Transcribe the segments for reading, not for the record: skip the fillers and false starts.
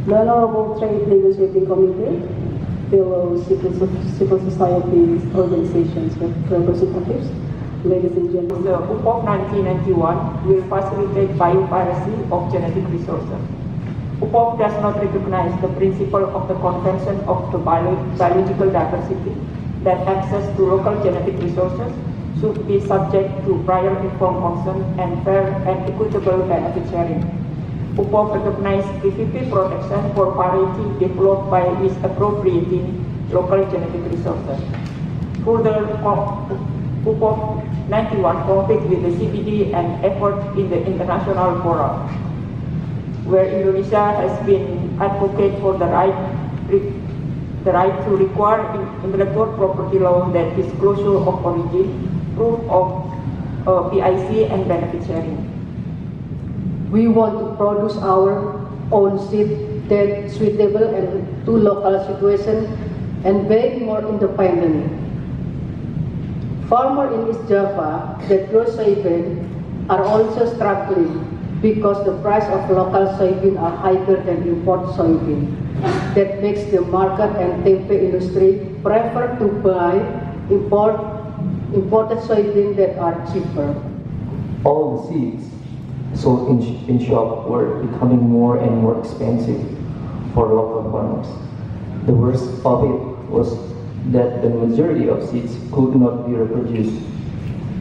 The Honorable Trade Negotiating Committee, fellow civil society organizations with representatives, ladies and gentlemen. The UPOP 1991 will facilitate biopiracy of genetic resources. UPOP does not recognize the principle of the Convention of the Biological Diversity that access to local genetic resources should be subject to prior informed consent and fair and equitable benefit sharing. UPOP recognizes PVP protection for variety developed by misappropriating local genetic resources. Further, UPOP 91 competes with the CBD and effort in the international forum, where Indonesia has been advocate for the right to require intellectual property law that disclosure of origin, proof of PIC, and benefit sharing. We want to produce our own seed that suitable and to local situation and very more independent. Farmers in East Java that grow soybean are also struggling because the price of local soybean are higher than import soybean. That makes the market and tempe industry prefer to buy imported soybean that are cheaper. All the seeds sold in shop were becoming more and more expensive for local farmers. The worst of it was that the majority of seeds could not be reproduced.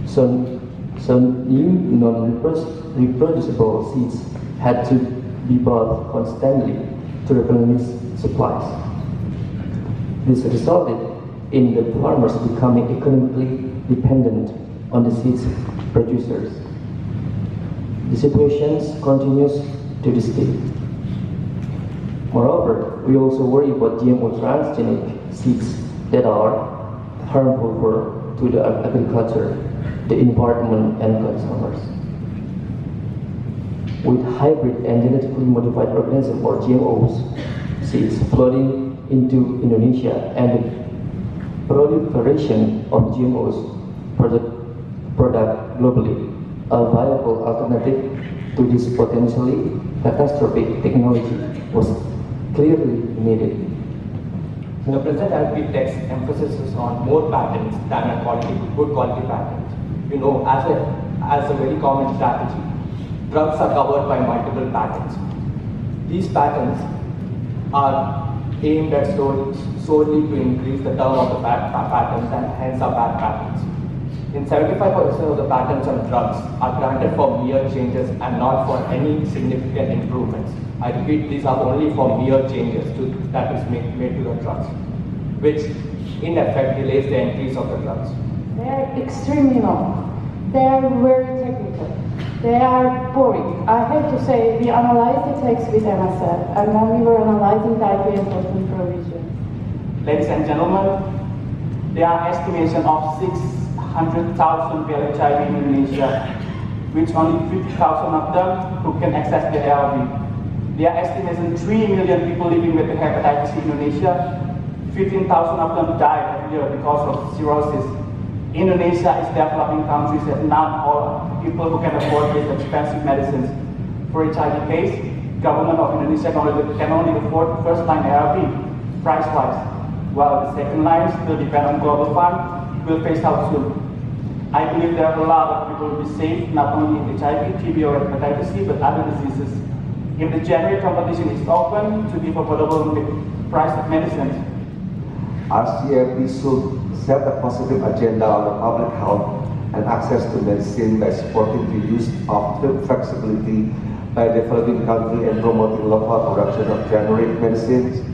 So new non-reproducible seeds had to be bought constantly to replenish supplies. This resulted in the farmers becoming economically dependent on the seeds producers. The situation continues to this day. Moreover, we also worry about GMO transgenic seeds that are harmful to the agriculture, the environment, and consumers. With hybrid and genetically modified organisms or GMOs seeds flooding into Indonesia and the proliferation of GMOs product globally, a viable alternative to this potentially catastrophic technology was clearly needed. The present RCEP text emphasizes on more patents than a good quality patent. As a very common strategy, drugs are covered by multiple patents. These patents are aimed at solely to increase the term of the patents and hence are bad patents. In 75% of the patents on drugs are granted for mere changes and not for any significant improvements. I repeat, these are only for mere changes that is made to the drugs, which in effect delays the increase of the drugs. They are extremely long. They are very technical. They are boring. I have to say, we analyzed the text with MSF, and when we were analyzing the IP enforcement provision. Ladies and gentlemen, there are estimation of 600,000 village HIV in Indonesia, which only 50,000 of them who can access the ARV. There are estimated 3 million people living with hepatitis in Indonesia. 15,000 of them die every year because of cirrhosis. Indonesia is a developing country that not all people who can afford these expensive medicines. For HIV case, government of Indonesia can only afford first-line ARV price-wise, while the second line still depend on global fund will phase out soon. I believe there are a lot of people will be saved, not only in HIV, TB, or hepatitis C, but other diseases. If the generic competition is open to give affordable price of medicines, RCEP should set a positive agenda on public health and access to medicine by supporting the use of trade flexibility by developing country and promoting local production of generic medicines.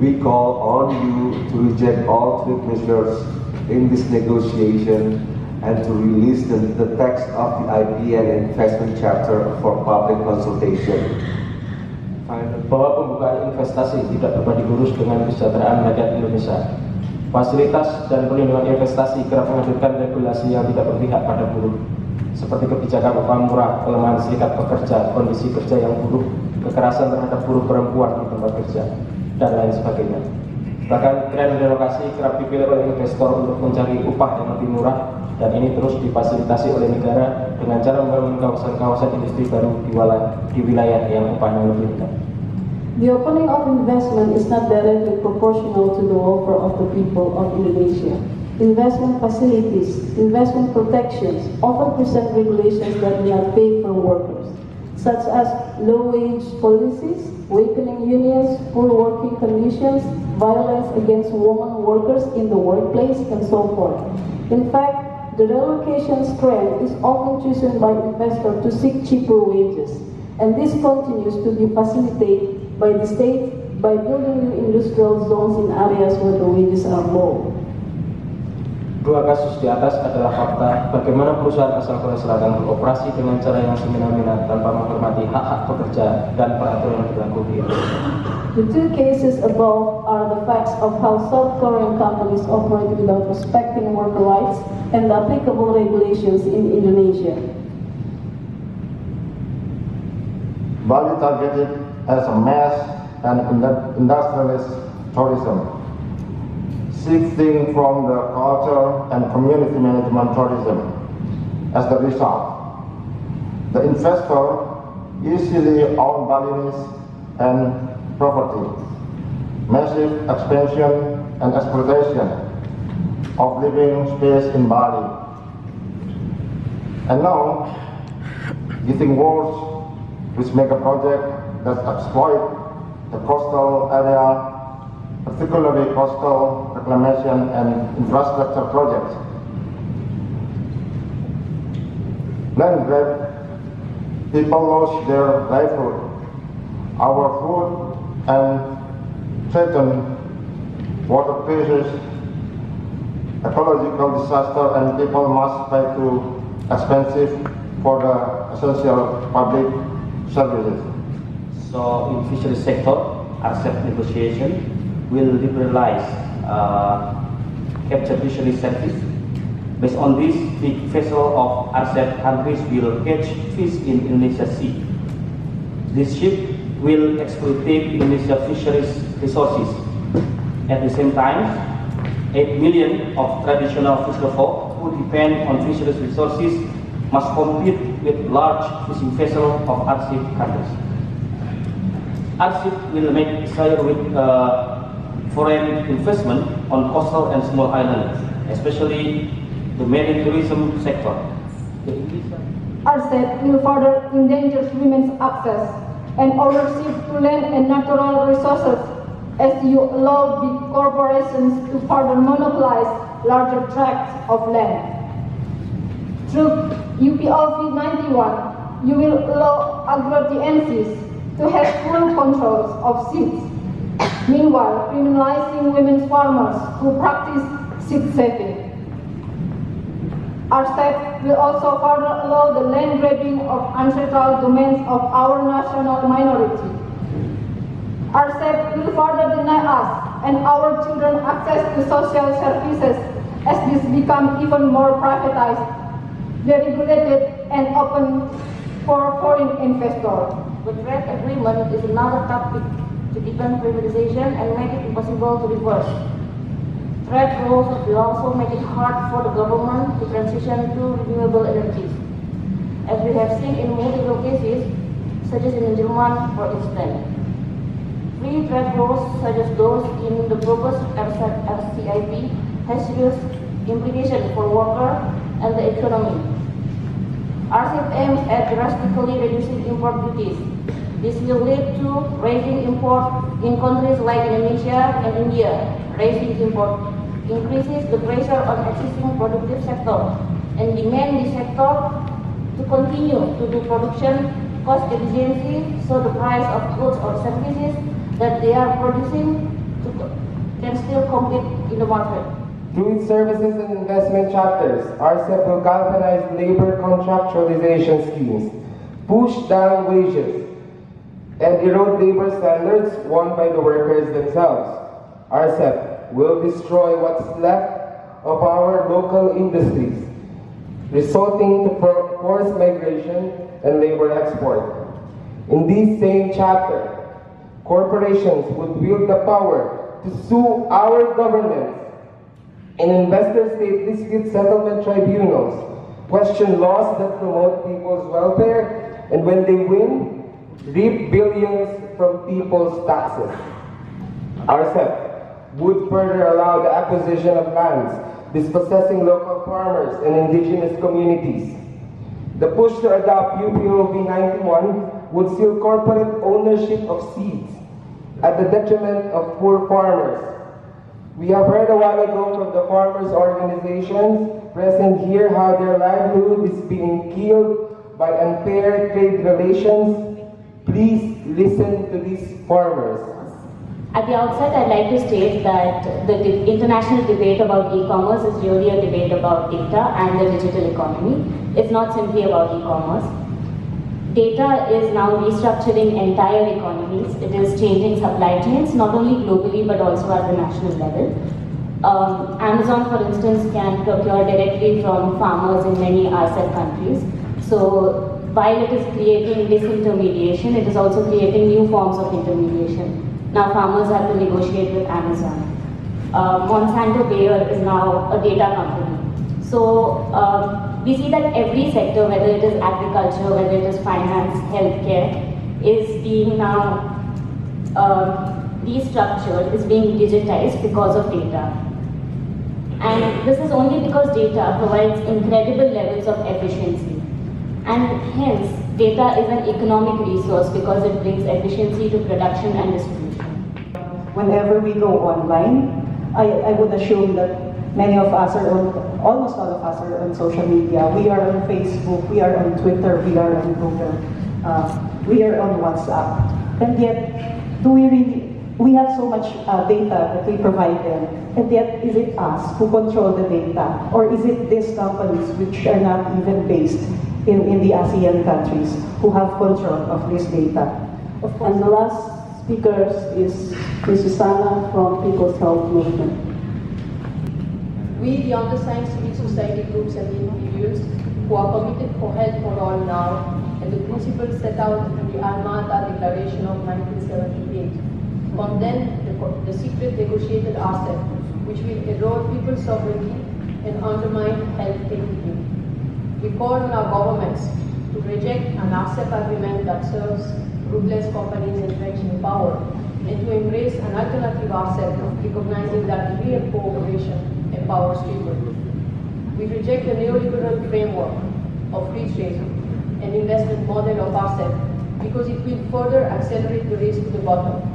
We call on you to reject all trade measures in this negotiation and to release the text of the IP and investment chapter for public consultation. Bahwa pembukaan investasi tidak dapat diurus dengan kesejahteraan rakyat Indonesia. Fasilitas dan perlindungan investasi kerap menghadirkan regulasi yang tidak berpihak pada buruh, seperti kebijakan upah murah, pelemahan serikat pekerja, kondisi kerja yang buruk, kekerasan terhadap buruh perempuan di tempat kerja, dan lain sebagainya. Bahkan tren relokasi kerap dipilih oleh investor untuk mencari upah yang lebih murah, dan ini terus difasilitasi oleh negara dengan cara membangun kawasan-kawasan industri baru di wilayah yang upahnya lebih rendah. The opening of investment is not directly proportional to the welfare of the people of Indonesia. Investment facilities, investment protections often present regulations that do not favor workers, such as low-wage policies, weakening unions, poor working conditions, violence against women workers in the workplace, and so forth. In fact, the relocation trend is often chosen by investors to seek cheaper wages, and this continues to be facilitated by the state by building new industrial zones in areas where the wages are low. Dua kasus di atas adalah fakta bagaimana perusahaan asal Korea Selatan beroperasi dengan cara yang semena-mena tanpa menghormati hak-hak pekerja dan peraturan yang berlaku di Indonesia. The two cases above are the facts of how South Korean companies operate without respecting worker rights and the applicable regulations in Indonesia. Bali targeted as a mass and industrialist tourism, shifting from the culture and community management tourism. As the result, the investor easily owned Balinese and property, massive expansion and exploitation of living space in Bali. And now, getting worse with mega projects that exploit the coastal area, particularly coastal reclamation and infrastructure projects. Land grab, people lose their livelihood, our food, and threaten water crisis, ecological disaster, and people must pay too expensive for the essential public services. So in fisheries sector, RCEP negotiation will liberalize capture fisheries service. Based on this, big vessel of RCEP countries will catch fish in Indonesia Sea. This ship will exploit Indonesia fisheries resources. At the same time, 8 million of traditional fisher folk who depend on fisheries resources must compete with large fishing vessels of RCEP countries. RCEP will make Israel with foreign investment on coastal and small islands, especially the marine tourism sector. RCEP will further endanger women's access and ownership to land and natural resources as you allow big corporations to further monopolize larger tracts of land. Through UPLV 91, you will allow agro-TNCs to have full control of seeds, meanwhile criminalizing women farmers who practice seed saving. RCEP will also further allow the land grabbing of ancestral domains of our national minority. RCEP will further deny us and our children access to social services as this becomes even more privatized, deregulated, and open for foreign investors. The trade agreement is another topic to deepen privatization and make it impossible to reverse. Trade rules will also make it hard for the government to transition to renewable energies, as we have seen in multiple cases, such as in Germany, for instance. Free trade rules, such as those in the proposed RCEP, has serious implications for workers and the economy. RCEP aims at drastically reducing import duties. This will lead to raising import in countries like Indonesia and India. Raising import increases the pressure on existing productive sector and demand the sector to continue to do production cost efficiency, so the price of goods or services that they are producing can still compete in the market. Through its services and investment chapters, RCEP will galvanize labor contractualization schemes, push down wages, and erode labor standards won by the workers themselves. RCEP will destroy what's left of our local industries, resulting to forced migration and labor export. In this same chapter, corporations would wield the power to sue our governments in investor-state dispute settlement tribunals, question laws that promote people's welfare, and when they win, reap billions from people's taxes. RCEP would further allow the acquisition of lands, dispossessing local farmers and indigenous communities. The push to adopt UPOV 91 would seal corporate ownership of seeds at the detriment of poor farmers. We have heard a while ago from the farmers' organizations present here how their livelihood is being killed by unfair trade relations. Please listen to these farmers. At the outset, I'd like to state that the international debate about e-commerce is really a debate about data and the digital economy. It's not simply about e-commerce. Data is now restructuring entire economies. It is changing supply chains, not only globally but also at the national level. Amazon, for instance, can procure directly from farmers in many RCEP countries. So while it is creating disintermediation, it is also creating new forms of intermediation. Now farmers have to negotiate with Amazon. Monsanto Bayer is now a data company. So we see that every sector, whether it is agriculture, whether it is finance, healthcare, is being now restructured, is being digitized because of data. And this is only because data provides incredible levels of efficiency. And hence, data is an economic resource because it brings efficiency to production and distribution. Whenever we go online, I would assume that many of us are on, almost all of us are on social media. We are on Facebook, we are on Twitter, we are on Google, we are on WhatsApp. And yet, we have so much data that we provide them, and yet is it us who control the data? Or is it these companies which are not even based in the ASEAN countries who have control of this data? And the last speaker is Ms. Susanna from People's Health Movement. We, the undersigned civil society groups and individuals who are committed for health for all now, and the principles set out in the Almata Declaration of 1978, condemn the secret negotiated RCEP, which will erode people's sovereignty and undermine health equity. We call on our governments to reject an RCEP agreement that serves ruthless companies entrenched in power, and to embrace an alternative RCEP, recognizing that real cooperation empowers people. We reject the neoliberal framework of free trade and investment model of RCEP because it will further accelerate the race to the bottom.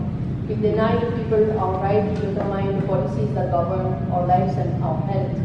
We deny the people our right to determine the policies that govern our lives and our health.